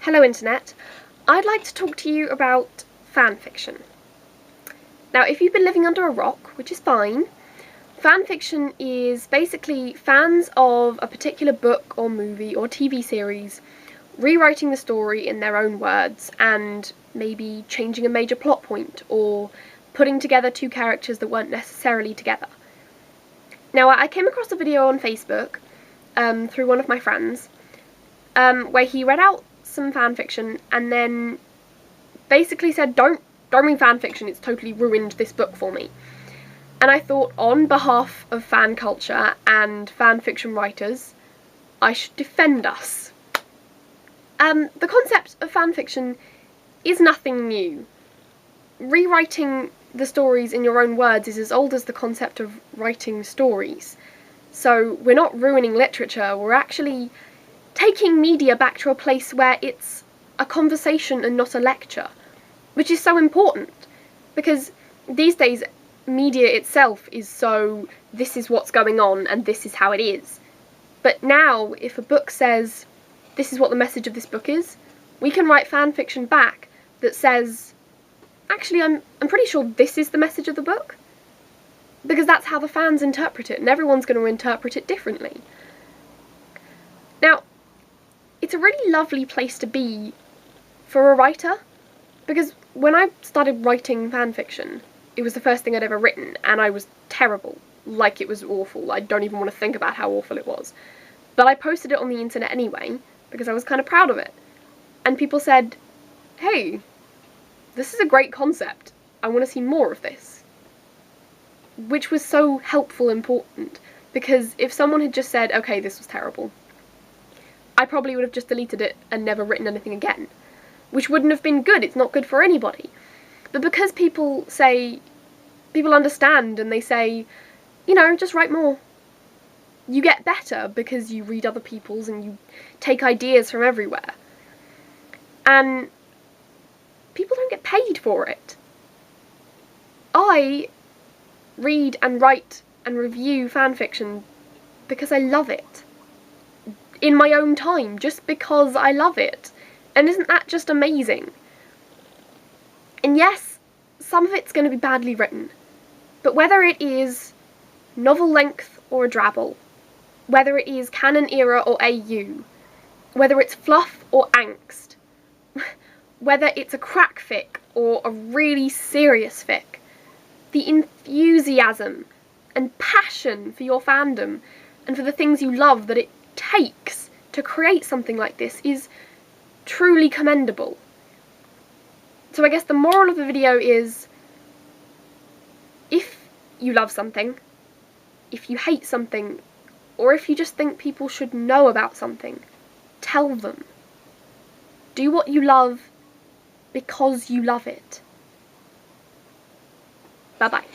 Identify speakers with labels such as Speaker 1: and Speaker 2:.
Speaker 1: Hello Internet, I'd like to talk to you about fanfiction. Now if you've been living under a rock, which is fine, fanfiction is basically fans of a particular book or movie or TV series rewriting the story in their own words and maybe changing a major plot point or putting together two characters that weren't necessarily together. Now I came across a video on Facebook through one of my friends where he read out some fan fiction and then basically said, don't read fan fiction, it's totally ruined this book for me. And I thought, on behalf of fan culture and fan fiction writers, I should defend us. The concept of fan fiction is nothing new. Rewriting the stories in your own words is as old as the concept of writing stories. So we're not ruining literature, we're actually taking media back to a place where it's a conversation and not a lecture, which is so important, because these days media itself is so, this is what's going on and this is how it is. But now, if a book says, this is what the message of this book is, we can write fan fiction back that says, actually I'm pretty sure this is the message of the book, because that's how the fans interpret it, and everyone's going to interpret it differently. Now, it's a really lovely place to be for a writer, because when I started writing fanfiction, it was the first thing I'd ever written, and I was terrible. Like, it was awful. I don't even want to think about how awful it was. But I posted it on the internet anyway, because I was kind of proud of it. And people said, hey, this is a great concept. I want to see more of this. Which was so helpful and important, because if someone had just said, okay, this was terrible, I probably would have just deleted it and never written anything again. Which wouldn't have been good, it's not good for anybody. But because people understand and they say, you know, just write more. You get better because you read other people's and you take ideas from everywhere. And people don't get paid for it. I read and write and review fanfiction because I love it. In my own time, just because I love it. And isn't that just amazing? And yes, some of it's going to be badly written, but whether it is novel length or a drabble, whether it is canon era or AU, whether it's fluff or angst, whether it's a crack fic or a really serious fic, the enthusiasm and passion for your fandom and for the things you love that it takes to create something like this is truly commendable. So I guess the moral of the video is, if you love something, if you hate something, or if you just think people should know about something, tell them. Do what you love because you love it. Bye bye.